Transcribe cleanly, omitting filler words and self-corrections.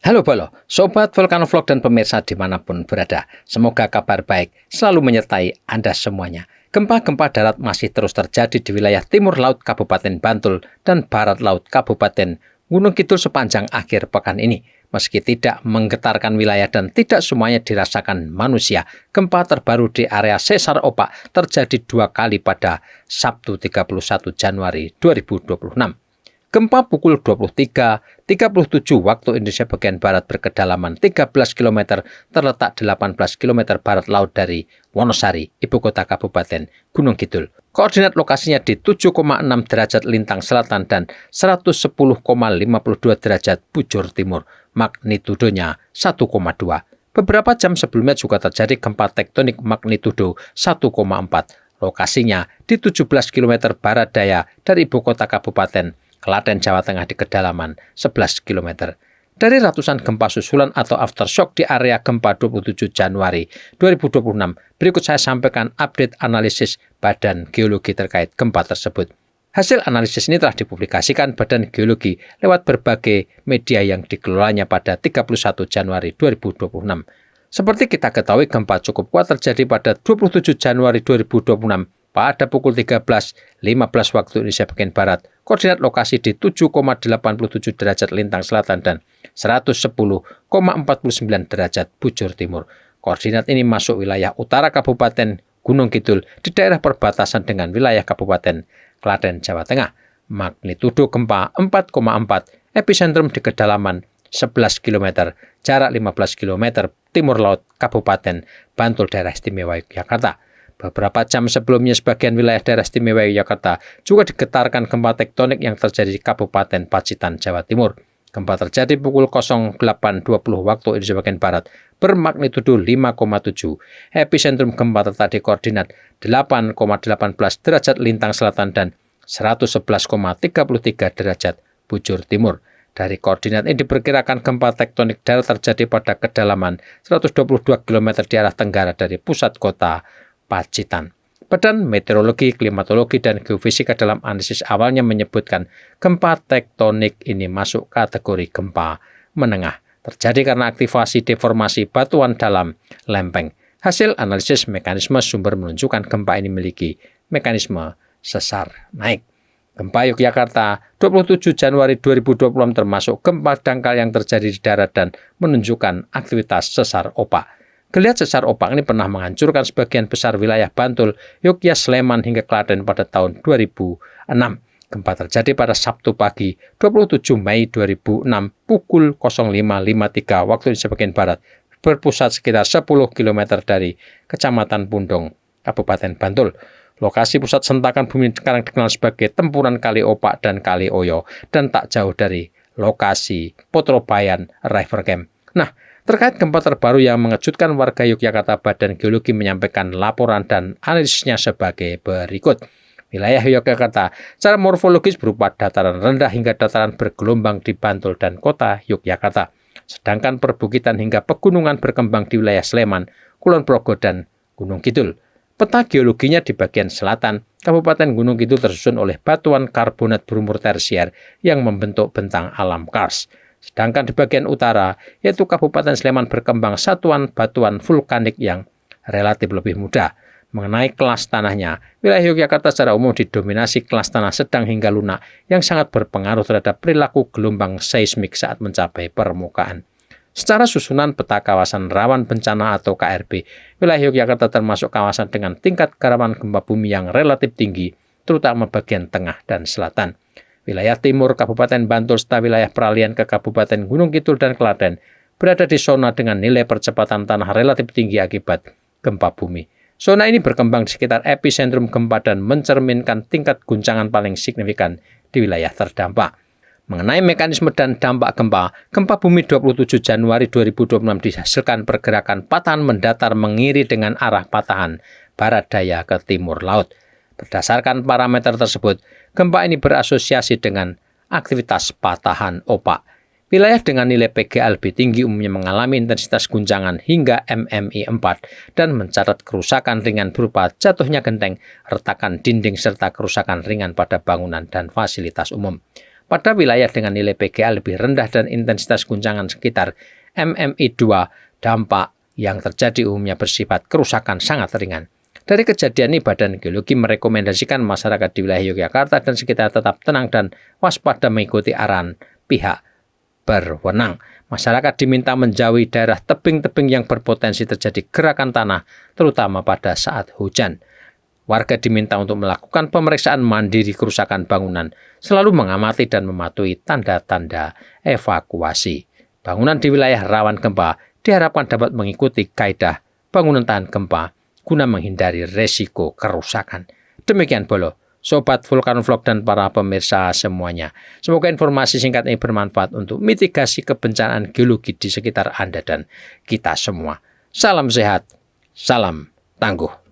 Halo Bolo, Sobat Volcano Vlog dan pemirsa dimanapun berada. Semoga kabar baik selalu menyertai Anda semuanya. Gempa-gempa darat masih terus terjadi di wilayah timur laut Kabupaten Bantul dan barat laut Kabupaten Gunung Kidul sepanjang akhir pekan ini. Meski tidak menggetarkan wilayah dan tidak semuanya dirasakan manusia, gempa terbaru di area sesar opak terjadi 2 kali pada Sabtu 31 Januari 2026. Gempa pukul 23.37 waktu Indonesia bagian Barat berkedalaman 13 km terletak 18 km barat laut dari Wonosari, ibu kota Kabupaten Gunung Kidul. Koordinat lokasinya di 7,6 derajat lintang selatan dan 110,52 derajat bujur timur. Magnitudonya 1,2. Beberapa jam sebelumnya juga terjadi gempa tektonik magnitudo 1,4. Lokasinya di 17 km barat daya dari ibu kota Kabupaten Klaten, Jawa Tengah di kedalaman 11 km. Dari ratusan gempa susulan atau aftershock di area gempa 27 Januari 2026, berikut saya sampaikan update analisis Badan Geologi terkait gempa tersebut. Hasil analisis ini telah dipublikasikan Badan Geologi lewat berbagai media yang dikelolanya pada 31 Januari 2026. Seperti kita ketahui, gempa cukup kuat terjadi pada 27 Januari 2026 pada pukul 13.15 waktu Indonesia bagian Barat. Koordinat lokasi di 7,87 derajat lintang selatan dan 110,49 derajat bujur timur. Koordinat ini masuk wilayah utara Kabupaten Gunung Kidul di daerah perbatasan dengan wilayah Kabupaten Klaten, Jawa Tengah. Magnitudo gempa 4,4, epicentrum di kedalaman 11 km, jarak 15 km timur laut Kabupaten Bantul, daerah istimewa Yogyakarta. Beberapa jam sebelumnya sebagian wilayah daerah istimewa Yogyakarta juga digetarkan gempa tektonik yang terjadi di Kabupaten Pacitan, Jawa Timur. Gempa terjadi pukul 08.20 waktu Indonesia bagian Barat bermagnitudo 5,7. Epicentrum gempa terletak di koordinat 8,18 derajat lintang selatan dan 111,33 derajat bujur timur. Dari koordinat ini diperkirakan gempa tektonik darat terjadi pada kedalaman 122 km di arah tenggara dari pusat kota Pacitan. Badan Meteorologi, Klimatologi, dan Geofisika dalam analisis awalnya menyebutkan gempa tektonik ini masuk kategori gempa menengah. Terjadi karena aktivasi deformasi batuan dalam lempeng. Hasil analisis mekanisme sumber menunjukkan gempa ini memiliki mekanisme sesar naik. Gempa Yogyakarta 27 Januari 2026 termasuk gempa dangkal yang terjadi di darat dan menunjukkan aktivitas sesar opak. Geliat sesar opak ini pernah menghancurkan sebagian besar wilayah Bantul, Yogyakarta, Sleman hingga Klaten pada tahun 2006. Gempa terjadi pada Sabtu pagi 27 Mei 2006 pukul 05.53 waktu Indonesia bagian Barat, berpusat sekitar 10 km dari Kecamatan Pundong, Kabupaten Bantul. Lokasi pusat sentakan bumi sekarang dikenal sebagai Tempuran Kali Opak dan Kali Oyo dan tak jauh dari lokasi Potrobayan River Camp. Nah, terkait gempa terbaru yang mengejutkan warga Yogyakarta, Badan Geologi menyampaikan laporan dan analisisnya sebagai berikut. Wilayah Yogyakarta secara morfologis berupa dataran rendah hingga dataran bergelombang di Bantul dan kota Yogyakarta. Sedangkan perbukitan hingga pegunungan berkembang di wilayah Sleman, Kulon Progo, dan Gunung Kidul. Peta geologinya di bagian selatan, Kabupaten Gunung Kidul tersusun oleh batuan karbonat berumur tersier yang membentuk bentang alam kars. Sedangkan di bagian utara, yaitu Kabupaten Sleman berkembang satuan batuan vulkanik yang relatif lebih muda. Mengenai kelas tanahnya, wilayah Yogyakarta secara umum didominasi kelas tanah sedang hingga lunak yang sangat berpengaruh terhadap perilaku gelombang seismik saat mencapai permukaan. Secara susunan peta kawasan rawan bencana atau KRB, wilayah Yogyakarta termasuk kawasan dengan tingkat kerawanan gempa bumi yang relatif tinggi, terutama bagian tengah dan selatan. Wilayah timur Kabupaten Bantul serta wilayah peralihan ke Kabupaten Gunung Kidul dan Klaten berada di zona dengan nilai percepatan tanah relatif tinggi akibat gempa bumi. Zona ini berkembang di sekitar epicentrum gempa dan mencerminkan tingkat guncangan paling signifikan di wilayah terdampak. Mengenai mekanisme dan dampak gempa, gempa bumi 27 Januari 2026 dihasilkan pergerakan patahan mendatar mengiri dengan arah patahan barat daya ke timur laut. Berdasarkan parameter tersebut, gempa ini berasosiasi dengan aktivitas patahan opak. Wilayah dengan nilai PGA lebih tinggi umumnya mengalami intensitas guncangan hingga MMI 4 dan mencatat kerusakan ringan berupa jatuhnya genteng, retakan dinding, serta kerusakan ringan pada bangunan dan fasilitas umum. pada wilayah dengan nilai PGA lebih rendah dan intensitas guncangan sekitar MMI2, dampak yang terjadi umumnya bersifat kerusakan sangat ringan. Dari kejadian ini, Badan Geologi merekomendasikan masyarakat di wilayah Yogyakarta dan sekitar tetap tenang dan waspada mengikuti arahan pihak berwenang. Masyarakat diminta menjauhi daerah tebing-tebing yang berpotensi terjadi gerakan tanah, terutama pada saat hujan. Warga diminta untuk melakukan pemeriksaan mandiri kerusakan bangunan, selalu mengamati dan mematuhi tanda-tanda evakuasi. Bangunan di wilayah rawan gempa diharapkan dapat mengikuti kaidah bangunan tahan gempa guna menghindari resiko kerusakan. Demikian Bolo, Sobat Vulkanvlog dan para pemirsa semuanya. Semoga informasi singkat ini bermanfaat untuk mitigasi kebencanaan geologi di sekitar Anda dan kita semua. Salam sehat, salam tangguh.